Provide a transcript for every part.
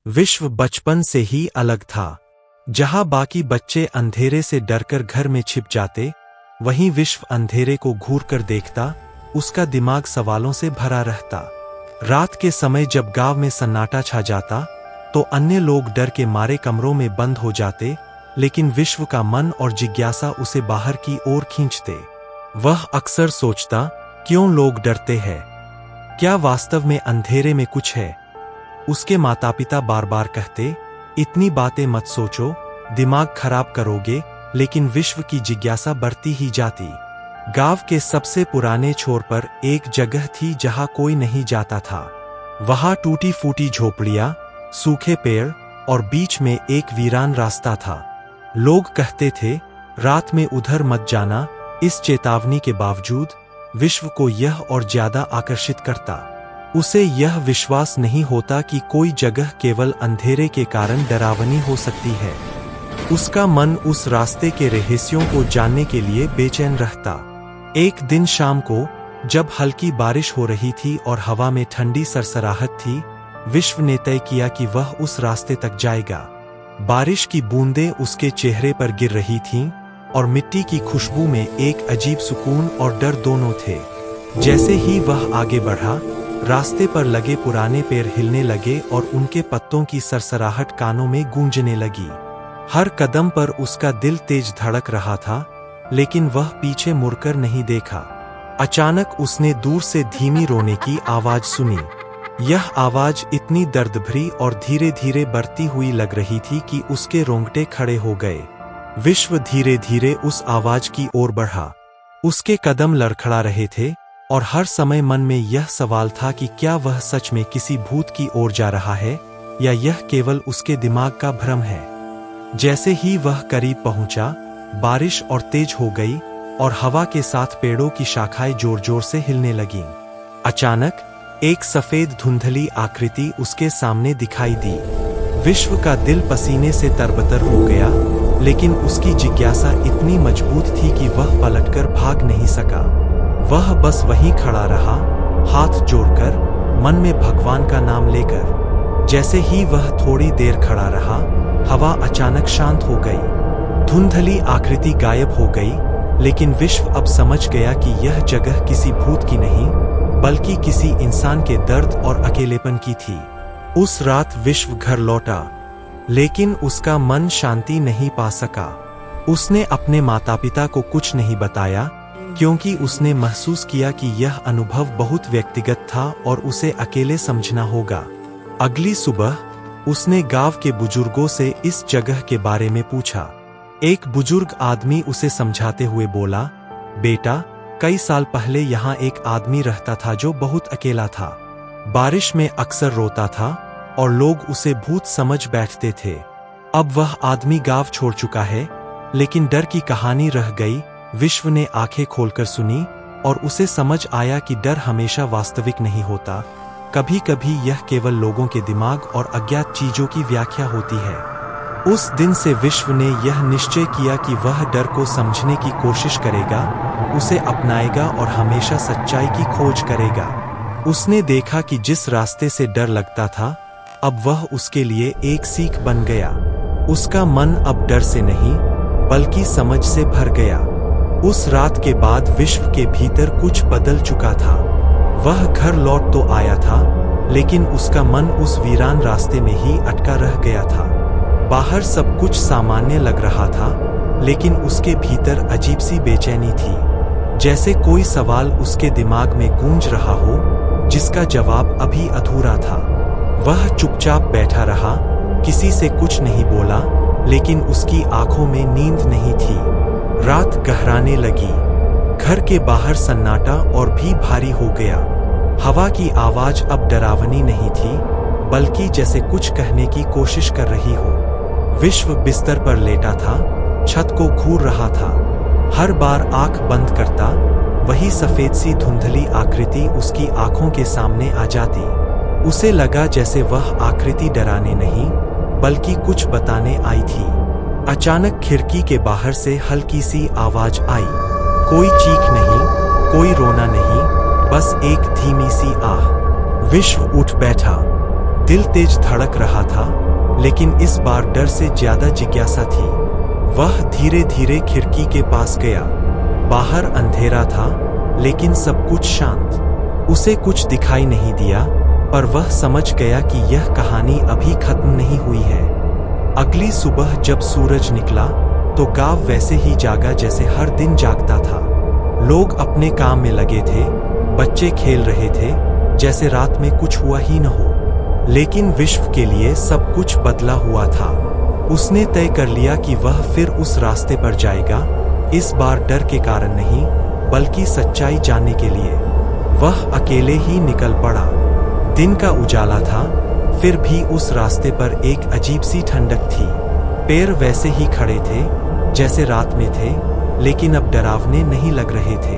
विश्व बचपन से ही अलग था। जहां बाकी बच्चे अंधेरे से डरकर घर में छिप जाते, वहीं विश्व अंधेरे को घूर कर देखता। उसका दिमाग सवालों से भरा रहता। रात के समय जब गांव में सन्नाटा छा जाता, तो अन्य लोग डर के मारे कमरों में बंद हो जाते, लेकिन विश्व का मन और जिज्ञासा उसे बाहर की ओर खींचते। वह अक्सर सोचता, क्यों लोग डरते हैं? क्या वास्तव में अंधेरे में कुछ है? उसके माता पिता बार बार कहते, इतनी बातें मत सोचो, दिमाग खराब करोगे, लेकिन विश्व की जिज्ञासा बढ़ती ही जाती। गांव के सबसे पुराने छोर पर एक जगह थी जहां कोई नहीं जाता था। वहां टूटी फूटी झोपड़ियां, सूखे पेड़ और बीच में एक वीरान रास्ता था। लोग कहते थे, रात में उधर मत जाना। इस चेतावनी के बावजूद विश्व को यह और ज्यादा आकर्षित करता। उसे यह विश्वास नहीं होता कि कोई जगह केवल अंधेरे के कारण डरावनी हो सकती है। उसका मन उस रास्ते के रहस्यों को जानने के लिए बेचैन रहता। एक दिन शाम को, जब हल्की बारिश हो रही थी और हवा में ठंडी सरसराहट थी, विश्व ने तय किया कि वह उस रास्ते तक जाएगा। बारिश की बूंदें उसके चेहरे पर गिर रही थीं, और मिट्टी की खुशबू में एक अजीब सुकून और डर दोनों थे। जैसे ही वह आगे बढ़ा, रास्ते पर लगे पुराने पेड़ हिलने लगे और उनके पत्तों की सरसराहट कानों में गूंजने लगी। हर कदम पर उसका दिल तेज धड़क रहा था, लेकिन वह पीछे मुड़कर नहीं देखा। अचानक उसने दूर से धीमी रोने की आवाज सुनी। यह आवाज इतनी दर्दभरी और धीरे धीरे बढ़ती हुई लग रही थी कि उसके रोंगटे खड़े हो गए। विश्व धीरे धीरे उस आवाज की ओर बढ़ा। उसके कदम लड़खड़ा रहे थे, और हर समय मन में यह सवाल था कि क्या वह सच में किसी भूत की ओर जा रहा है, या यह केवल उसके दिमाग का भ्रम है। जैसे ही वह करीब पहुंचा, बारिश और तेज हो गई, और हवा के साथ पेड़ों की शाखाएं जोर जोर से हिलने लगीं। अचानक एक सफेद धुंधली आकृति उसके सामने दिखाई दी। विश्व का दिल पसीने से तरबतर हो गया, लेकिन उसकी जिज्ञासा इतनी मजबूत थी कि वह पलटकर भाग नहीं सका। वह बस वहीं खड़ा रहा, हाथ जोड़कर, मन में भगवान का नाम लेकर। जैसे ही वह थोड़ी देर खड़ा रहा, हवा अचानक शांत हो गई। धुंधली आकृति गायब हो गई, लेकिन विश्व अब समझ गया कि यह जगह किसी भूत की नहीं, बल्कि किसी इंसान के दर्द और अकेलेपन की थी। उस रात विश्व घर लौटा, लेकिन उसका मन शांति नहीं पा सका। उसने अपने माता पिता को कुछ नहीं बताया, क्योंकि उसने महसूस किया कि यह अनुभव बहुत व्यक्तिगत था और उसे अकेले समझना होगा। अगली सुबह उसने गांव के बुजुर्गों से इस जगह के बारे में पूछा। एक बुजुर्ग आदमी उसे समझाते हुए बोला, बेटा, कई साल पहले यहाँ एक आदमी रहता था जो बहुत अकेला था। बारिश में अक्सर रोता था और लोग उसे भूत समझ बैठते थे। अब वह आदमी गांव छोड़ चुका है, लेकिन डर की कहानी रह गई। विश्व ने आंखें खोलकर सुनी, और उसे समझ आया कि डर हमेशा वास्तविक नहीं होता। कभी कभी यह केवल लोगों के दिमाग और अज्ञात चीजों की व्याख्या होती है। उस दिन से विश्व ने यह निश्चय किया कि वह डर को समझने की कोशिश करेगा, उसे अपनाएगा और हमेशा सच्चाई की खोज करेगा। उसने देखा कि जिस रास्ते से डर लगता था, अब वह उसके लिए एक सीख बन गया। उसका मन अब डर से नहीं, बल्कि समझ से भर गया। उस रात के बाद विश्व के भीतर कुछ बदल चुका था। वह घर लौट तो आया था, लेकिन उसका मन उस वीरान रास्ते में ही अटका रह गया था। बाहर सब कुछ सामान्य लग रहा था, लेकिन उसके भीतर अजीब सी बेचैनी थी। जैसे कोई सवाल उसके दिमाग में गूंज रहा हो, जिसका जवाब अभी अधूरा था। वह चुपचाप बैठा रहा, किसी से कुछ नहीं बोला, लेकिन उसकी आंखों में नींद नहीं थी। रात गहराने लगी। घर के बाहर सन्नाटा और भी भारी हो गया। हवा की आवाज अब डरावनी नहीं थी, बल्कि जैसे कुछ कहने की कोशिश कर रही हो। विश्व बिस्तर पर लेटा था, छत को घूर रहा था। हर बार आंख बंद करता, वही सफेद सी धुंधली आकृति उसकी आंखों के सामने आ जाती। उसे लगा जैसे वह आकृति डराने नहीं, बल्कि कुछ बताने आई थी। अचानक खिड़की के बाहर से हल्की सी आवाज आई। कोई चीख नहीं, कोई रोना नहीं, बस एक धीमी सी आह। विश्व उठ बैठा। दिल तेज धड़क रहा था, लेकिन इस बार डर से ज्यादा जिज्ञासा थी। वह धीरे धीरे खिड़की के पास गया। बाहर अंधेरा था, लेकिन सब कुछ शांत। उसे कुछ दिखाई नहीं दिया, पर वह समझ गया कि यह कहानी अभी खत्म नहीं हुई है। अगली सुबह जब सूरज निकला तो गांव वैसे ही जागा जैसे हर दिन जागता था। लोग अपने काम में लगे थे, बच्चे खेल रहे थे, जैसे रात में कुछ हुआ ही न हो। लेकिन विश्व के लिए सब कुछ बदला हुआ था। उसने तय कर लिया कि वह फिर उस रास्ते पर जाएगा, इस बार डर के कारण नहीं, बल्कि सच्चाई जानने के लिए। वह अकेले ही निकल पड़ा। दिन का उजाला था, फिर भी उस रास्ते पर एक अजीब सी ठंडक थी। पैर वैसे ही खड़े थे जैसे रात में थे, लेकिन अब डरावने नहीं लग रहे थे।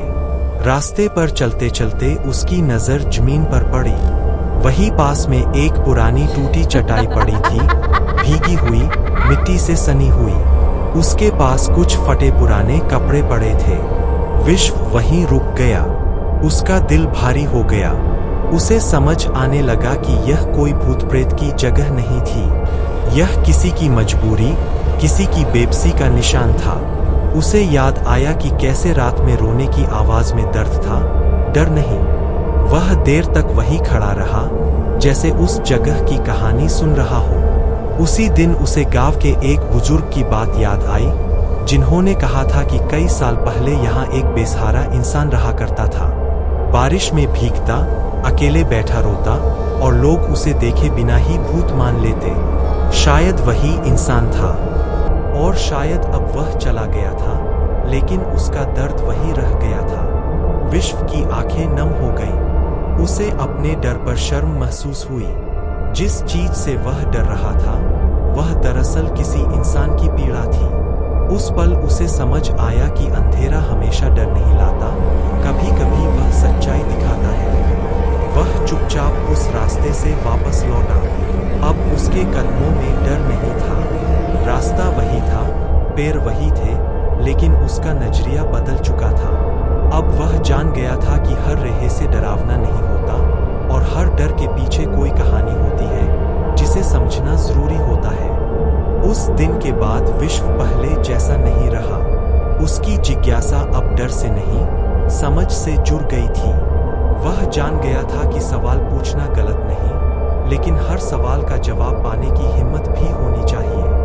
रास्ते पर चलते चलते उसकी नजर जमीन पर पड़ी। वहीं पास में एक पुरानी टूटी चटाई पड़ी थी, भीगी हुई, मिट्टी से सनी हुई। उसके पास कुछ फटे पुराने कपड़े पड़े थे। विश्व वहीं रुक गया। उसका दिल भारी हो गया। उसे समझ आने लगा कि यह कोई भूत प्रेत की जगह नहीं थी। यह किसी की मजबूरी, किसी की बेबसी का निशान था। उसे याद आया कि कैसे रात में रोने की आवाज में दर्द था, डर नहीं। वह देर तक वहीं खड़ा रहा, जैसे उस जगह की कहानी सुन रहा हो। उसी दिन उसे गांव के एक बुजुर्ग की बात याद आई, जिन्होंने कहा था कि कई साल पहले यहाँ एक बेसहारा इंसान रहा करता था। बारिश में भीगता, अकेले बैठा रोता, और लोग उसे देखे बिना ही भूत मान लेते। शायद वही इंसान था, और शायद अब वह चला गया था, लेकिन उसका दर्द वही रह गया था। विश्व की आंखें नम हो गईं। उसे अपने डर पर शर्म महसूस हुई। जिस चीज से वह डर रहा था, वह दरअसल किसी इंसान की पीड़ा थी। उस पल उसे समझ आया कि अंधेरा हमेशा डर नहीं लाता, कभी कभी वह सच्चाई दिखाता है। वह चुपचाप उस रास्ते से वापस लौटा। अब उसके कदमों में डर नहीं था। रास्ता वही था, पैर वही थे, लेकिन उसका नजरिया बदल चुका था। अब वह जान गया था कि हर रेहे से डरावना नहीं होता, और हर डर के पीछे कोई कहानी होती है, जिसे समझना जरूरी होता है। उस दिन के बाद विश्व पहले जैसा नहीं रहा। उसकी जिज्ञासा अब डर से नहीं, समझ से जुड़ गई थी। वह जान गया था कि सवाल पूछना गलत नहीं, लेकिन हर सवाल का जवाब पाने की हिम्मत भी होनी चाहिए।